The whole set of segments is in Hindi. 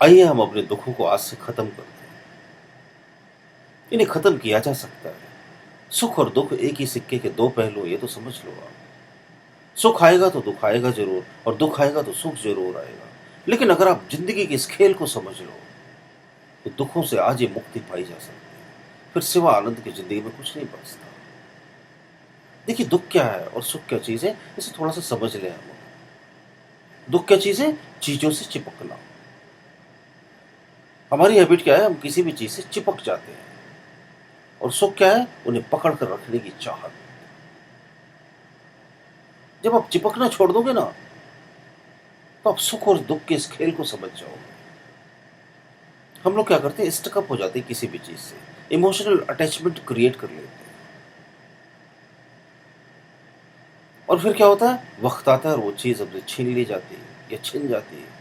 आइए हम अपने दुखों को आज से खत्म कर दें। इन्हें खत्म किया जा सकता है। सुख और दुख एक ही सिक्के के दो पहलू, ये तो समझ लो आप। सुख आएगा तो दुख आएगा जरूर, और दुख आएगा तो सुख जरूर आएगा। लेकिन अगर आप जिंदगी के इस खेल को समझ लो तो दुखों से आज ही मुक्ति पाई जा सकती है। फिर सिवा आनंद की जिंदगी में कुछ नहीं बचता। देखिए, दुख क्या है और सुख क्या चीज है, इसे थोड़ा सा समझ लें हम। दुख क्या चीज है? चीजों से चिपकना। हमारी हैबिट क्या है? हम किसी भी चीज से चिपक जाते हैं। और सुख क्या है? उन्हें पकड़ कर रखने की चाहत। जब आप चिपकना छोड़ दोगे ना, तो आप सुख और दुख के इस खेल को समझ जाओगे। हम लोग क्या करते हैं? स्टकअप हो जाते हैं किसी भी चीज से, इमोशनल अटैचमेंट क्रिएट कर लेते हैं। और फिर क्या होता है? वक्त आता है और वो चीज हमसे छीन ली जाती है या छिन जाती है।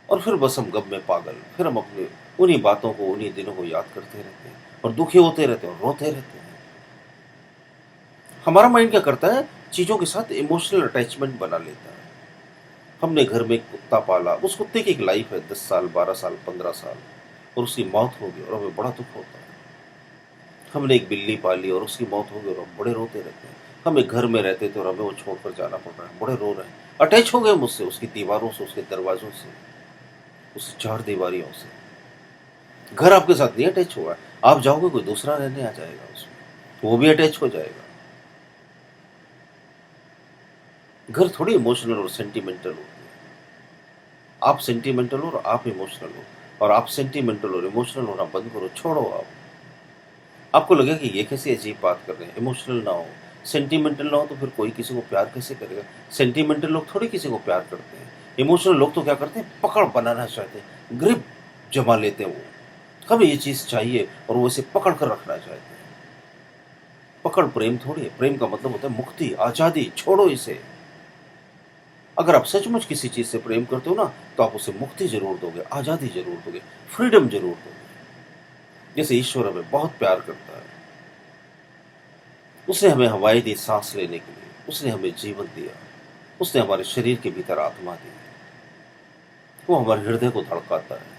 और फिर बस हम गम में पागल, फिर हम अपने उन्हीं बातों को, उन्हीं दिनों को याद करते रहते हैं और दुखी होते रहते हैं और रोते रहते हैं। हमारा माइंड क्या करता है? चीजों के साथ इमोशनल अटैचमेंट बना लेता है। हमने घर में एक कुत्ता पाला, उस कुत्ते की एक लाइफ है 10 साल, 12 साल, 15 साल, और उसकी मौत हो गई और हमें बड़ा दुख होता है। हमने एक बिल्ली पाली और उसकी मौत हो गई और हम बड़े रोते रहते हैं। हम एक घर में रहते थे और हमें वो छोड़कर जाना पड़ रहा है, बड़े रो रहे हैं। अटैच हो गए मुझसे, उसकी दीवारों से, उसके दरवाजों से, उस चार दीवारियों से। घर आपके साथ नहीं अटैच हुआ है। आप जाओगे, कोई दूसरा रहने आ जाएगा उसमें, तो वो भी अटैच हो जाएगा। घर थोड़ी इमोशनल और सेंटिमेंटल होती है। आप सेंटिमेंटल हो और आप इमोशनल हो, और आप सेंटिमेंटल और इमोशनल होना बंद करो, छोड़ो आप। आपको लगेगा कि ये कैसी अजीब बात कर रहे हैं, इमोशनल ना हो, सेंटिमेंटल ना हो, तो फिर कोई किसी को प्यार कैसे करेगा? सेंटिमेंटल लोग थोड़ी किसी को प्यार करते हैं। इमोशनल लोग तो क्या करते हैं? पकड़ बनाना चाहते हैं, ग्रिप जमा लेते हैं वो। हमें ये चीज चाहिए और वो इसे पकड़ कर रखना चाहते हैं। पकड़ प्रेम थोड़ी है। प्रेम का मतलब होता है मुक्ति, आजादी। छोड़ो इसे। अगर आप सचमुच किसी चीज से प्रेम करते हो ना, तो आप उसे मुक्ति जरूर दोगे, आजादी जरूर दोगे, फ्रीडम जरूर दोगे। जैसे ईश्वर हमें बहुत प्यार करता है, उसने हमें हवाएं दी सांस लेने के लिए, उसने हमें जीवन दिया, उसने हमारे शरीर के भीतर आत्मा दी, वो हमारे हृदय को धड़काता है।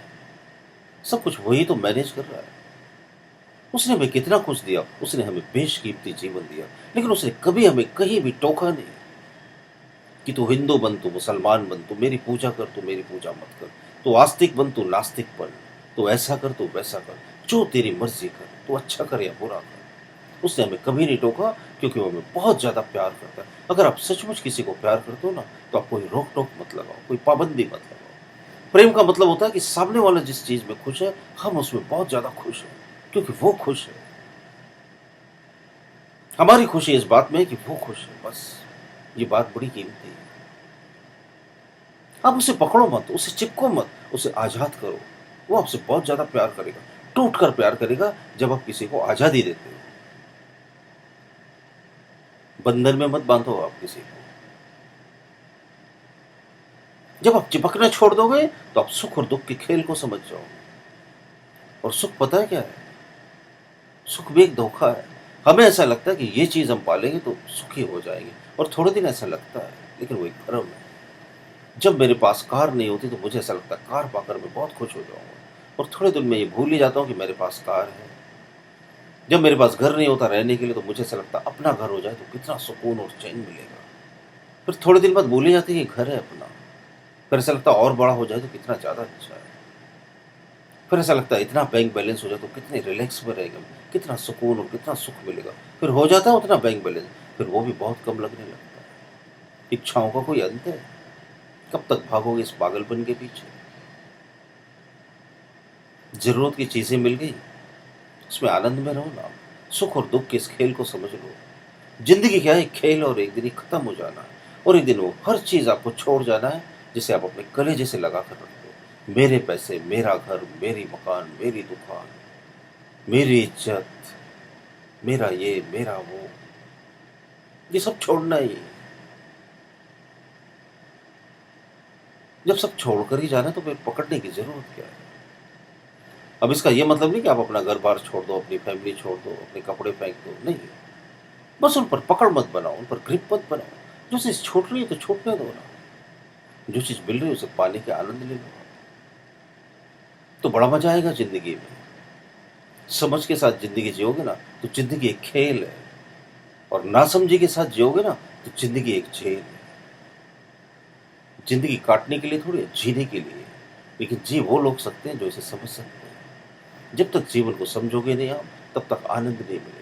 सब कुछ वही तो मैनेज कर रहा है। उसने हमें कितना कुछ दिया, उसने हमें बेशकीमती जीवन दिया, लेकिन उसने कभी हमें कहीं भी टोका नहीं कि तू हिंदू बन, तू मुसलमान बन, तू मेरी पूजा कर, तू मेरी पूजा मत कर, तू आस्तिक बन, तू नास्तिक बन, तू ऐसा कर, तू वैसा कर, जो तेरी मर्जी कर, तू अच्छा कर या बुरा कर। उसने हमें कभी नहीं टोका, क्योंकि वो हमें बहुत ज्यादा प्यार करता है। अगर आप सचमुच किसी को प्यार करते हो ना, तो आप कोई रोक टोक मत लगाओ, कोई पाबंदी मत लगाओ। प्रेम का मतलब होता है कि सामने वाला जिस चीज में खुश है, हम उसमें बहुत ज्यादा खुश हैं, क्योंकि वो खुश है। हमारी खुशी इस बात में है कि वो खुश है, बस। ये बात बड़ी कीमती है। आप उसे पकड़ो मत, उसे चिपको मत, उसे आजाद करो। वो आपसे बहुत ज्यादा प्यार करेगा, टूट कर प्यार करेगा, जब आप किसी को आजादी देते हो। बंधन में मत बांधो आप किसी को। जब आप चिपकना छोड़ दोगे, तो आप सुख और दुख के खेल को समझ जाओगे। और सुख पता है क्या है? सुख भी एक धोखा है। हमें ऐसा लगता है कि ये चीज हम पालेंगे तो सुखी हो जाएंगे, और थोड़े दिन ऐसा लगता है, लेकिन वो एक भ्रम है। जब मेरे पास कार नहीं होती तो मुझे ऐसा लगता है कार पाकर मैं बहुत खुश हो जाऊंगा, और थोड़े दिन में ये भूल ही जाता हूँ कि मेरे पास कार है। जब मेरे पास घर नहीं होता रहने के लिए, तो मुझे ऐसा लगता है अपना घर हो जाए तो कितना सुकून और चैन मिलेगा। फिर थोड़े दिन बाद भूल ही जाती है कि घर है अपना। फिर ऐसा लगता है और बड़ा हो जाए तो कितना ज्यादा अच्छा है। फिर ऐसा लगता है इतना बैंक बैलेंस हो जाए तो कितने रिलैक्स में रहेगा, कितना सुकून और कितना सुख मिलेगा। फिर हो जाता है उतना बैंक बैलेंस, फिर वो भी बहुत कम लगने लगता है। इच्छाओं का कोई अंत है? कब तक भागोगे इस पागलपन के पीछे? जरूरत की चीजें मिल गई, उसमें आनंद में रहो ना। सुख और दुख के इस खेल को समझ लो। जिंदगी क्या है? एक खेल, और एक दिन ये खत्म हो जाना है। और एक दिन वो हर चीज आपको छोड़ जाना है, जिसे आप अपने कलेजे से लगा कर रखते हो। मेरे पैसे, मेरा घर, मेरी मकान, मेरी दुकान, मेरी इज्जत, मेरा ये, मेरा वो, ये सब छोड़ना ही है। जब सब छोड़कर ही जाना है, तो फिर पकड़ने की जरूरत क्या है? अब इसका ये मतलब नहीं कि आप अपना घर बार छोड़ दो, अपनी फैमिली छोड़ दो, अपने कपड़े फेंक दो, नहीं। बस उन पर पकड़ मत बनाओ, उन पर ग्रिप मत बनाओ। जो चीज छूट रही है तो छूटने दो ना। जो चीज मिल रही है उसे पाने के आनंद ले लो। तो बड़ा मजा आएगा जिंदगी में। समझ के साथ जिंदगी जियोगे ना तो जिंदगी एक खेल है, और नासमझी के साथ जियोगे ना तो जिंदगी एक जेल है। जिंदगी काटने के लिए थोड़ी है, जीने के लिए। लेकिन जी वो लोग सकते हैं जो इसे समझ सकते हैं। जब तक जीवन को समझोगे नहीं आप, तब तक आनंद नहीं मिलेगा।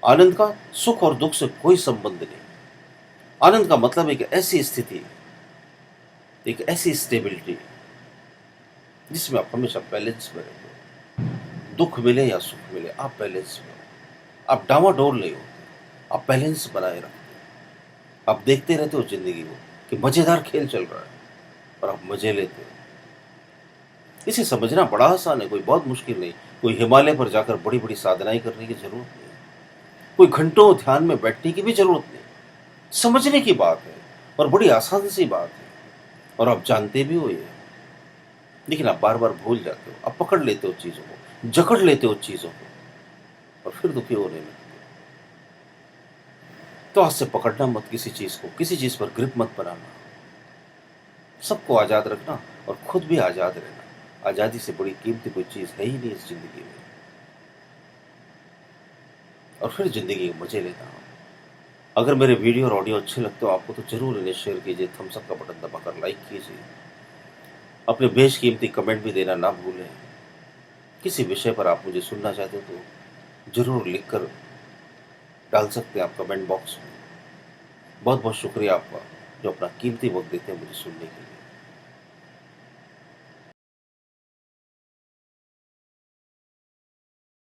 आनंद का सुख और दुख से कोई संबंध नहीं। आनंद का मतलब एक ऐसी स्थिति, एक ऐसी स्टेबिलिटी जिसमें आप हमेशा बैलेंस में रहते हो। दुख मिले या सुख मिले, आप बैलेंस में हो। आप डामाडोल नहीं होते, आप बैलेंस बनाए रखते हो। आप देखते रहते हो जिंदगी को कि मजेदार खेल चल रहा है, और आप मजे लेते हो। इसे समझना बड़ा आसान है, कोई बहुत मुश्किल नहीं। कोई हिमालय पर जाकर बड़ी बड़ी साधनाएं करने की जरूरत नहीं, कोई घंटों ध्यान में बैठने की भी जरूरत नहीं। समझने की बात है, और बड़ी आसान सी बात है, और आप जानते भी हो ये। लेकिन आप बार बार भूल जाते हो, आप पकड़ लेते हो चीजों को, जकड़ लेते हो चीजों को, और फिर दुखी होने लगते हो। तो आज से पकड़ना मत किसी चीज को, किसी चीज पर ग्रिप मत बनाना। सबको आजाद रखना और खुद भी आजाद रहना। आजादी से बड़ी कीमती कोई चीज है ही नहीं इस जिंदगी में। और फिर जिंदगी के मजे लेना। अगर मेरे वीडियो और ऑडियो अच्छे लगते हो आपको, तो जरूर इन्हें शेयर कीजिए, थम्स अप का बटन दबाकर लाइक कीजिए। अपने बेशकीमती कमेंट भी देना ना भूलें। किसी विषय पर आप मुझे सुनना चाहते हो तो जरूर लिखकर डाल सकते हैं आप कमेंट बॉक्स में। बहुत बहुत शुक्रिया आपका जो अपना कीमती वक्त देते हैं मुझे सुनने के लिए।